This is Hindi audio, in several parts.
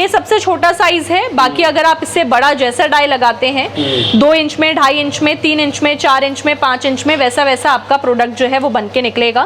ये सबसे छोटा साइज है। बाकी अगर आप इससे बड़ा जैसा डाई लगाते हैं 2 इंच में, 2.5 इंच में, 3 इंच में, 4 इंच में, 5 इंच में, वैसा वैसा आपका प्रोडक्ट जो है वो बन के निकलेगा।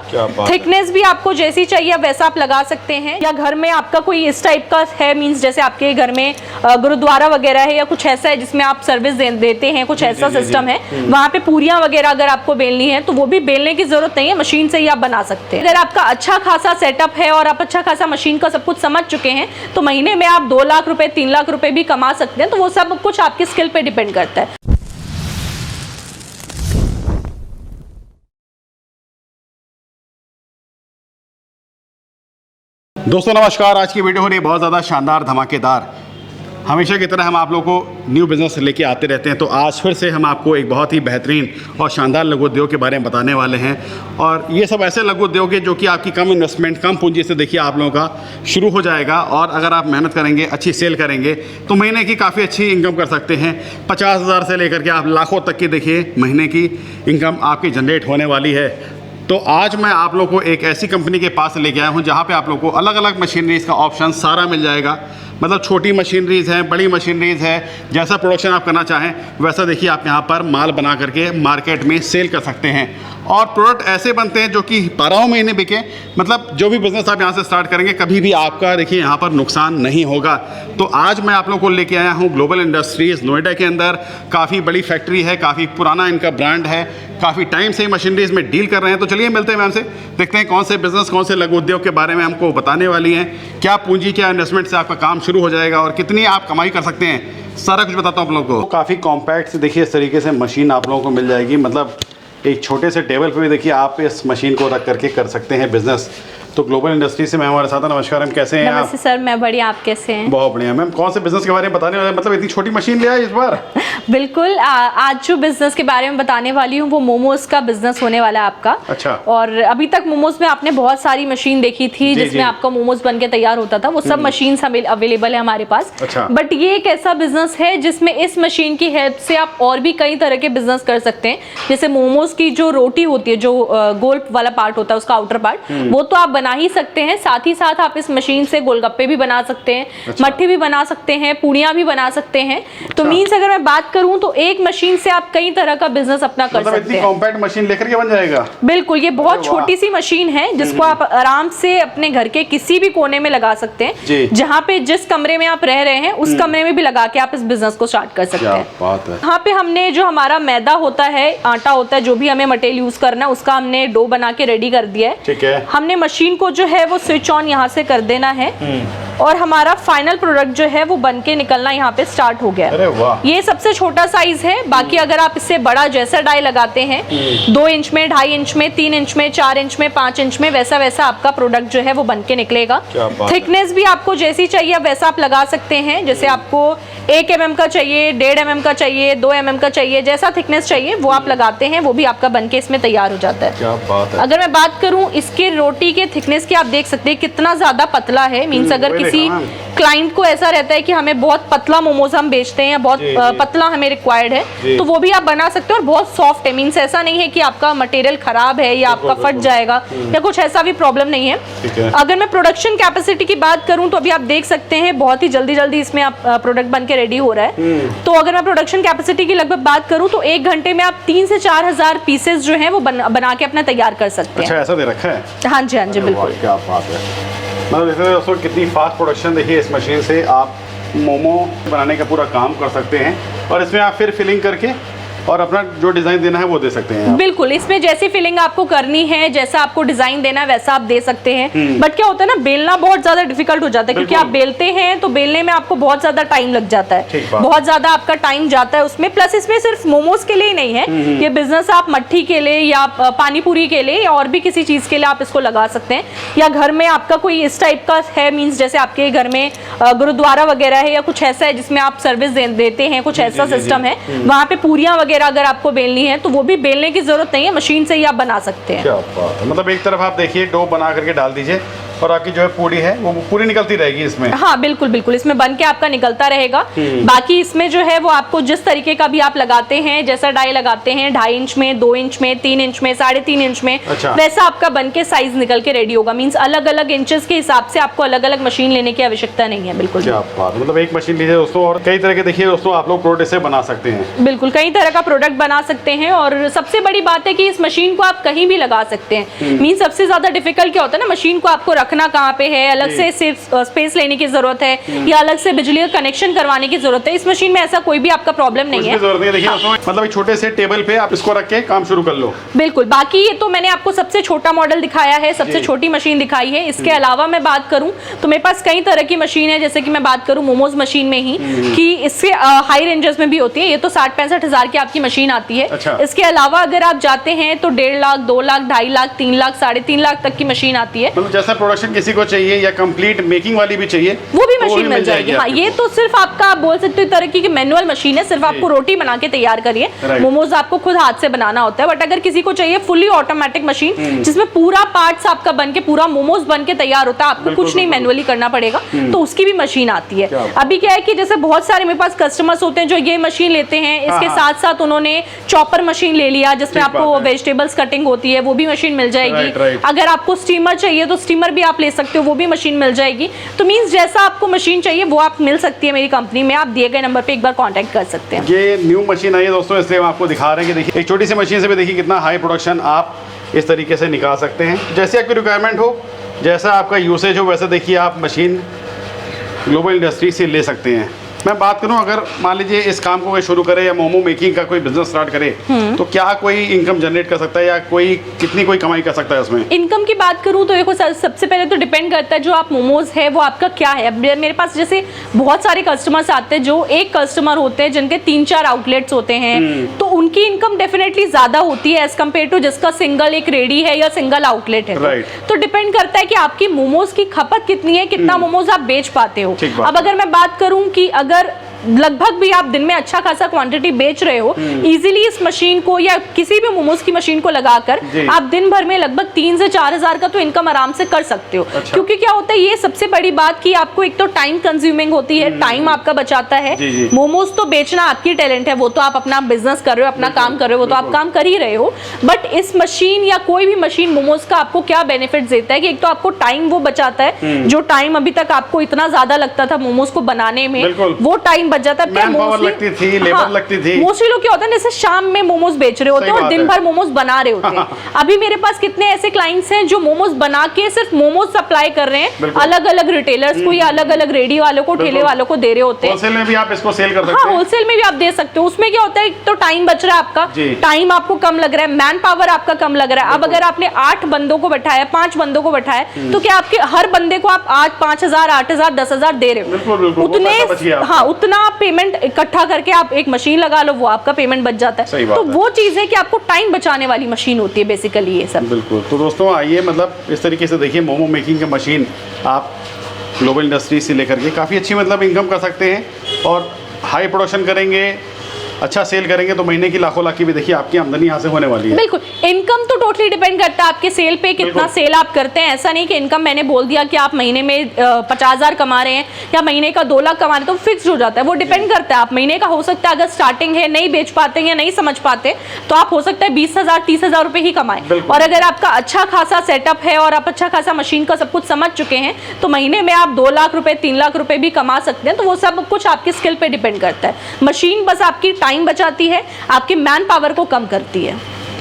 थिकनेस भी आपको जैसी चाहिए वैसा आप लगा सकते हैं। या घर में आपका कोई इस टाइप का है, मींस जैसे आपके घर में गुरुद्वारा वगैरह है या कुछ ऐसा है जिसमें आप सर्विस देते हैं, कुछ ऐसा सिस्टम है, वहाँ पे पूरियां वगैरह अगर आपको बेलनी है तो वो भी बेलने की जरूरत नहीं है, मशीन से ही आप बना सकते हैं। अगर आपका अच्छा खासा सेटअप है और आप अच्छा खासा मशीन का सब कुछ समझ चुके हैं तो महीने में आप 2 लाख रुपए 3 लाख रुपए भी कमा सकते हैं। तो वो सब कुछ आपकी स्किल पे डिपेंड करता है। दोस्तों नमस्कार। आज की वीडियो हो रही है बहुत ज़्यादा शानदार, धमाकेदार। हमेशा की तरह हम आप लोगों को न्यू बिज़नेस लेके आते रहते हैं, तो आज फिर से हम आपको एक बहुत ही बेहतरीन और शानदार लघु उद्योग के बारे में बताने वाले हैं। और ये सब ऐसे लघु उद्योग है जो कि आपकी कम इन्वेस्टमेंट, कम पूंजी से देखिए आप लोगों का शुरू हो जाएगा। और अगर आप मेहनत करेंगे, अच्छी सेल करेंगे तो महीने की काफ़ी अच्छी इनकम कर सकते हैं। 50,000 से लेकर के आप लाखों तक की देखिए महीने की इनकम आपकी जनरेट होने वाली है। तो आज मैं आप लोगों को एक ऐसी कंपनी के पास लेके आया हूँ जहाँ पे आप लोगों को अलग अलग मशीनरीज़ का ऑप्शन सारा मिल जाएगा। मतलब छोटी मशीनरीज़ हैं, बड़ी मशीनरीज़ है, जैसा प्रोडक्शन आप करना चाहें वैसा देखिए आप यहाँ पर माल बना करके मार्केट में सेल कर सकते हैं। और प्रोडक्ट ऐसे बनते हैं जो कि 12 महीने बिके। मतलब जो भी बिज़नेस आप यहाँ से स्टार्ट करेंगे कभी भी आपका देखिए यहाँ पर नुकसान नहीं होगा। तो आज मैं आप लोगों को लेके आया हूँ ग्लोबल इंडस्ट्रीज़ नोएडा के अंदर। काफ़ी बड़ी फैक्ट्री है, काफ़ी पुराना इनका ब्रांड है, काफ़ी टाइम से मशीनरीज़ में डील कर रहे हैं। तो चलिए मिलते हैं मैम से, देखते हैं कौन से बिज़नेस, कौन से लघु उद्योग के बारे में हमको बताने वाली हैं। क्या पूंजी, क्या इन्वेस्टमेंट से आपका काम शुरू हो जाएगा और कितनी आप कमाई कर सकते हैं, सारा कुछ बताता हूँ आप लोगों को। काफ़ी कॉम्पैक्ट देखिए इस तरीके से मशीन आप लोगों को मिल जाएगी। मतलब एक छोटे से टेबल पे भी देखिए आप इस मशीन को रख करके कर सकते हैं बिजनेस। तो ग्लोबल इंडस्ट्री से मैम हमारे साथ हैं। नमस्कार मैम, कैसे हैं आप? नमस्ते सर, मैं बढ़िया, आप कैसे हैं? बहुत बढ़िया मैम। कौन से बिजनेस के बारे में बताने वाले हैं? मतलब इतनी छोटी मशीन ले आए इस बार? बिल्कुल, आज जो बिजनेस के बारे में बताने वाली हूँ वो मोमोज का बिजनेस होने वाला है आपका। अच्छा। और अभी तक मोमोज में आपने बहुत सारी मशीन देखी थी जिसमें आपका मोमोज बन के तैयार होता था, वो सब मशीन अवेलेबल है हमारे पास। अच्छा। बट ये एक ऐसा बिजनेस है जिसमें इस मशीन की हेल्प से आप और भी कई तरह के बिजनेस कर सकते हैं। जैसे मोमोज की जो रोटी होती है, जो गोल वाला पार्ट होता है, उसका आउटर पार्ट, वो तो आप बना ही सकते हैं। साथ ही साथ आप इस मशीन से गोलगप्पे भी बना सकते हैं। अच्छा। मट्ठी भी बना सकते हैं, पूड़ियाँ भी बना सकते हैं। अच्छा। तो मीन्स अगर मैं बात करूं तो एक मशीन से आप कई तरह का बिजनेस अपना कर सकते हैं। इतनी कॉम्पैक्ट मशीन लेकर के बन जाएगा? बिल्कुल, ये बहुत छोटी सी मशीन है जिसको आप आराम से अपने घर के किसी भी कोने में लगा सकते हैं। जहाँ पे जिस कमरे में आप रह रहे हैं उस कमरे में भी लगा के आप इस बिजनेस को स्टार्ट कर सकते हैं। यहाँ पे हमने जो हमारा मैदा होता है, आटा होता है, जो भी हमें मटेरियल यूज करना है उसका हमने डो बना के रेडी कर दिया है। ठीक है। हमने मशीन को जो है वो स्विच ऑन यहाँ से कर देना है और हमारा फाइनल प्रोडक्ट जो है वो बन के निकलना यहाँ पे स्टार्ट हो गया। अरे वाह। ये सबसे छोटा साइज है। बाकी अगर आप इससे बड़ा जैसा डाई लगाते हैं 2 इंच में, 2.5 इंच में, 3 इंच में, 4 इंच में, 5 इंच में, वैसा वैसा आपका प्रोडक्ट जो है वो बन के निकलेगा। थिकनेस भी आपको जैसी चाहिए वैसा आप लगा सकते हैं। जैसे आपको 1 mm का चाहिए, 1.5 mm का चाहिए, 2 mm का चाहिए, जैसा थिकनेस चाहिए वो आप लगाते हैं, वो भी आपका बन के इसमें तैयार हो जाता है। क्या बात है। अगर मैं बात करूं इसके रोटी के थिकनेस की, आप देख सकते हैं कितना ज्यादा पतला है। मीन्स अगर किसी क्लाइंट को ऐसा रहता है कि हमें बहुत पतला मोमोज हम बेचते हैं या बहुत पतला हमें रिक्वायर्ड है तो वो भी आप बना सकते हो और बहुत सॉफ्ट है। मीन्स ऐसा नहीं है कि आपका मटेरियल खराब है या आपका फट जाएगा या कुछ ऐसा भी प्रॉब्लम नहीं है। अगर मैं प्रोडक्शन कैपेसिटी की बात करूं तो अभी आप देख सकते हैं बहुत ही जल्दी जल्दी इसमें आप प्रोडक्ट बन के रेडी हो रहा है। तो अगर मैं प्रोडक्शन कैपेसिटी की लगभग बात करूं तो 1 घंटे में आप 3 से 4 हजार पीसेस जो है वो बना के अपना तैयार कर सकते हैं। अच्छा, ऐसा दे रखा है? हाँ जी, हाँ जी, बिल्कुल। क्या बात है। मतलब देखिए दोस्तों कितनी फास्ट प्रोडक्शन, देखिए इस मशीन से आप मोमो बनाने का पूरा काम कर सकते हैं और इसमें आप फिर फिलिंग करके और अपना जो डिजाइन देना है वो दे सकते हैं। बिल्कुल, इसमें जैसी फिलिंग आपको करनी है, जैसा आपको डिजाइन देना है वैसा आप दे सकते हैं। बट क्या होता है ना, बेलना बहुत ज्यादा डिफिकल्ट हो जाता है क्योंकि आप बेलते हैं तो बेलने में आपको बहुत ज्यादा टाइम लग जाता है, बहुत ज्यादा आपका टाइम जाता है उसमें। प्लस इसमें सिर्फ मोमोज के लिए ही नहीं है ये बिजनेस, आप मट्ठी के लिए या पानी पूरी के लिए या और भी किसी चीज के लिए आप इसको लगा सकते हैं। या घर में आपका कोई इस टाइप का है, मीन्स जैसे आपके घर में गुरुद्वारा वगैरह है या कुछ ऐसा है जिसमें आप सर्विस देते हैं, कुछ ऐसा सिस्टम है, वहाँ पे पूरियां वगैरह अगर आपको बेलनी है तो वो भी बेलने की जरूरत नहीं है, मशीन से ही आप बना सकते हैं। क्या बात है। मतलब एक तरफ आप देखिए डो बना करके डाल दीजिए और आपकी जो है पूरी है वो पूरी निकलती रहेगी इसमें। हाँ बिल्कुल बिल्कुल, इसमें बन के आपका निकलता रहेगा। बाकी इसमें जो है वो आपको जिस तरीके का भी आप लगाते हैं, जैसा डाई लगाते हैं 2.5 इंच में, 2 इंच में, 3 इंच में, 3.5 इंच में, अच्छा। वैसा आपका बन के साइज निकल के रेडी होगा। मींस अलग अलग इंचेस के हिसाब से आपको अलग अलग मशीन लेने की आवश्यकता नहीं है। बिल्कुल क्या बात, मतलब एक मशीन लीजिए दोस्तों और कई तरह के देखिए दोस्तों आप लोग प्रोडक्ट से बना सकते हैं। बिल्कुल कई तरह का प्रोडक्ट बना सकते हैं और सबसे बड़ी बात है कि इस मशीन को आप कहीं भी लगा सकते हैं। मींस सबसे ज्यादा डिफिकल्ट क्या होता है ना, मशीन को आपको रखना कहाँ पे है, अलग से स्पेस लेने की जरूरत है या अलग से बिजली का कनेक्शन करवाने की जरूरत है। इस मशीन में ऐसा कोई भी आपका प्रॉब्लम नहीं है। जरूरत नहीं, देखिए दोस्तों मतलब एक छोटे से टेबल पे आप इसको रख के काम शुरू कर लो। बिल्कुल, बाकी ये तो मैंने आपको सबसे छोटा मॉडल दिखाया है, सबसे छोटी मशीन दिखाई है। इसके अलावा मैं बात करूं तो मेरे पास कई तरह की मशीन है। जैसे कि मैं बात करूं मोमोज मशीन में ही कि इससे हाई रेंजेस में भी होती है। ये तो 60-65 हजार की आपकी मशीन आती है। अच्छा। इसके अलावा अगर आप जाते हैं तो 1.5 लाख, 2 लाख, 2.5 लाख, 3 लाख, 3.5 लाख तक की मशीन आती है। मतलब जैसा प्रोडक्शन किसी को चाहिए या कंप्लीट मेकिंग वाली भी चाहिए वो भी मशीन मिल जाएगी। हाँ, ये तो सिर्फ आपका आप बोल सकते हो तरह की मैनुअल मशीन है, सिर्फ आपको रोटी बना के तैयार करिए। मोमोज आपको खुद हाथ से बनाना होता है। बट अगर किसी को चाहिए फुली ऑटोमेटिक मशीन जिसमें पूरा पार्ट्स आपका बन के पूरा मोमोज बन के तैयार होता है, आपको कुछ नहीं मैनुअली करना पड़ेगा, तो उसकी भी मशीन आती है। अभी क्या है कि जैसे बहुत सारे मेरे पास कस्टमर्स होते हैं जो ये मशीन लेते हैं, इसके साथ साथ उन्होंने चॉपर मशीन ले लिया जिसमें आपको वेजिटेबल्स कटिंग होती है, वो भी मशीन मिल जाएगी। अगर आपको स्टीमर चाहिए तो स्टीमर भी आप ले सकते हो, वो भी मशीन मिल जाएगी। तो मींस जैसा आपको मशीन चाहिए वो आप मिल सकती है मेरी कंपनी में। आप दिए गए नंबर पे एक बार कांटेक्ट कर सकते हैं। ये न्यू मशीन आई है दोस्तों, इसलिए हम आपको दिखा रहे हैं कि देखिए एक छोटी सी मशीन से भी देखिए कितना हाई प्रोडक्शन आप इस तरीके से निकाल सकते हैं। जैसे आपकी रिक्वायरमेंट हो, जैसा आपका यूसेज हो, वैसे देखिए आप मशीन ग्लोबल इंडस्ट्री से ले सकते हैं। मैं बात करूं अगर मान लीजिए इस काम को कोई शुरू करे या मोमो मेकिंग का कोई बिजनेस स्टार्ट करे तो क्या कोई इनकम जनरेट कर सकता है या कोई कितनी कोई कमाई कर सकता है उसमें? इनकम की बात करूं तो देखो सबसे पहले तो डिपेंड करता है जो आप मोमोज है वो आपका क्या है। अब मेरे पास जैसे बहुत सारे कस्टमर्स आते हैं, जो एक कस्टमर होते हैं जिनके 3-4 आउटलेट्स होते हैं, तो उनकी इनकम डेफिनेटली ज्यादा होती है एज कम्पेयर टू जिसका सिंगल एक रेडी है या सिंगल आउटलेट है। तो डिपेंड करता है कि आपकी मोमोज की खपत कितनी है, कितना मोमोज आप बेच पाते हो। अब अगर मैं बात करूं कि अगर लगभग भी आप दिन में अच्छा खासा क्वांटिटी बेच रहे हो, इजीली इस मशीन को या किसी भी मोमोज की मशीन को लगाकर आप दिन भर में लगभग 3 से 4 हजार का तो इनकम आराम से कर सकते हो। अच्छा। क्योंकि क्या होता है, ये सबसे बड़ी बात कि आपको एक तो टाइम कंज्यूमिंग होती है, टाइम आपका बचाता है। मोमोज तो बेचना आपकी टैलेंट है, वो तो आप अपना बिजनेस कर रहे हो, अपना काम कर रहे हो, वो तो आप काम कर ही रहे हो। बट इस मशीन या कोई भी मशीन मोमोज का आपको क्या बेनिफिट देता है कि एक तो आपको टाइम वो बचाता है, जो टाइम अभी तक आपको इतना ज्यादा लगता था मोमोज को बनाने में, वो टाइम बच जाता है। लगती थी, लेबर लगती थी। मोस्टली लोग क्या होता है जैसे शाम में मोमोज बेच रहे होते हैं और दिन भर मोमोज बना रहे होते हैं। अभी मेरे पास कितने ऐसे क्लाइंट्स हैं जो मोमोज बना के सिर्फ मोमोज सप्लाई कर रहे हैं अलग अलग रिटेलर्स को या अलग अलग रेडी वालों को, ठेले वालों को दे रहे होते हैं। होलसेल में भी आप इसको सेल कर सकते हैं। हाँ, होलसेल में भी आप दे सकते हो। उसमें क्या होता है, तो टाइम बच रहा है आपका, टाइम आपको कम लग रहा है, मैन पावर आपका कम लग रहा है। अब अगर आपने 8 बंदों को बैठाया, 5 बंदों को बैठाया, तो क्या आपके हर बंदे को आप 5,000, 8,000, 10,000 दे रहे हो। उतने हाँ, उतना पेमेंट इकट्ठा करके आप एक मशीन लगा लो, वो आपका पेमेंट बच जाता है। तो वो चीज है कि आपको टाइम बचाने वाली मशीन होती है बेसिकली ये सब। बिल्कुल। तो दोस्तों आइए, मतलब इस तरीके से देखिए मोमो मेकिंग की मशीन आप ग्लोबल इंडस्ट्री से लेकर के काफ़ी अच्छी मतलब इनकम कर सकते हैं और हाई प्रोडक्शन करेंगे, अच्छा सेल करेंगे तो महीने की लाखों लाख की भी देखिए आपकी आमदनी यहाँ से होने वाली है। बिल्कुल, इनकम तो टोटली डिपेंड करता है आपके सेल पे, कितना सेल आप करते हैं। ऐसा नहीं कि इनकम मैंने बोल दिया कि आप महीने में 50,000 कमा रहे हैं या महीने का 2 लाख कमा रहे हैं तो फिक्स हो जाता है। वो डिपेंड करता है, आप महीने का हो सकता है अगर स्टार्टिंग है, नहीं बेच पाते या नहीं समझ पाते तो आप हो सकता है 20,000, 30,000 रुपए ही कमाए। और अगर आपका अच्छा खासा सेटअप है और आप अच्छा खासा मशीन का सब कुछ समझ चुके हैं तो महीने में आप 2 लाख रुपए, 3 लाख रुपए भी कमा सकते हैं। तो वो सब कुछ आपकी स्किल पे डिपेंड करता है। मशीन बस आपकी टाइम बचाती है, आपके मैन पावर को कम करती है।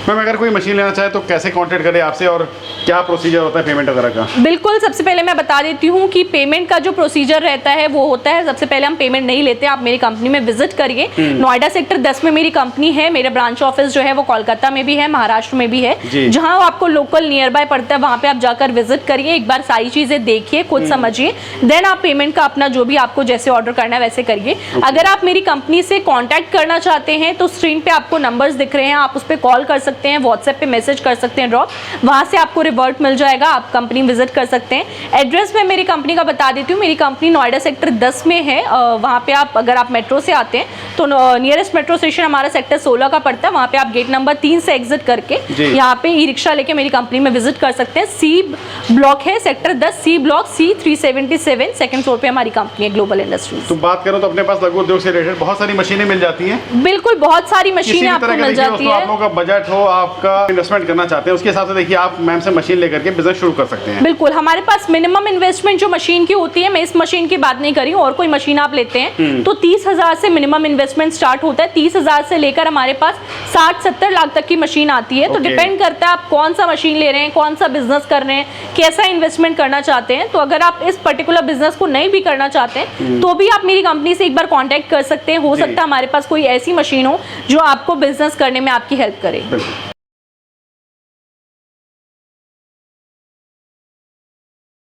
मैम अगर कोई मशीन लेना चाहे तो कैसे कांटेक्ट करे आपसे और क्या प्रोसीजर होता है पेमेंट वगैरह का? बिल्कुल, सबसे पहले मैं बता देती हूँ कि पेमेंट का जो प्रोसीजर रहता है वो होता है, सबसे पहले हम पेमेंट नहीं लेते। आप मेरी कंपनी में विजिट करिए। नोएडा सेक्टर 10 में मेरी कंपनी है। मेरा ब्रांच ऑफिस जो है वो कोलकाता में भी है, महाराष्ट्र में भी है। जहाँ आपको लोकल नियर बाय पड़ता है वहाँ पे आप जाकर विजिट करिए, एक बार सारी चीजें देखिए, खुद समझिए, देन आप पेमेंट का अपना जो भी आपको जैसे ऑर्डर करना है वैसे करिए। अगर आप मेरी कंपनी से कॉन्टैक्ट करना चाहते हैं तो स्क्रीन पे आपको नंबर्स दिख रहे हैं, आप उस पर कॉल कर सकते सकते हैं, व्हाट्सएप पे मैसेज कर सकते हैं ड्रॉप, वहाँ से आपको रिवर्ट मिल जाएगा, आप कंपनी विजिट कर सकते हैं। एड्रेस मैं मेरी कंपनी का बता देती हूँ। मेरी कंपनी नोएडा सेक्टर 10 में है। वहाँ पे आप अगर आप मेट्रो से आते हैं तो नियरेस्ट मेट्रो स्टेशन हमारा सेक्टर 16 का पड़ता है। वहाँ पे आप गेट नंबर 3 से एग्जिट करके यहाँ पे ई रिक्शा लेके मेरी कंपनी में विजिट कर सकते हैं। सी ब्लॉक है, sector 10 C block C377 second floor पे हमारी कंपनी है ग्लोबल इंडस्ट्रीज। तो बात करो तो अपने पास लघु उद्योग से रिलेटेड बहुत सारी मशीनें मिल जाती हैं। बिल्कुल, बहुत सारी मशीनें आपको मिल जाती है। आप लोगों का बजट हो, आपका इन्वेस्टमेंट करना चाहते हैं, उसके हिसाब से देखिए आप मैम से मशीन लेकर के बिजनेस शुरू कर सकते हैं। बिल्कुल, हमारे पास मिनिमम इन्वेस्टमेंट जो मशीन की होती है, मैं इस मशीन की बात नहीं कर रही हूँ, और कोई मशीन आप लेते हैं तो 30,000 से मिनिमम इन्वेस्टमेंट स्टार्ट होता है। 30,000 से लेकर हमारे पास 60-70 लाख तक की मशीन आती है। तो डिपेंड करता है आप कौन सा मशीन ले रहे हैं, कौन सा बिजनेस कर रहे हैं, कैसा इन्वेस्टमेंट करना चाहते हैं। तो अगर आप इस पर्टिकुलर बिजनेस को नहीं भी करना चाहते हैं तो भी आप मेरी कंपनी से एक बार कांटेक्ट कर सकते हैं। हो सकता है हमारे पास कोई ऐसी मशीन हो जो आपको बिजनेस करने में आपकी हेल्प करे।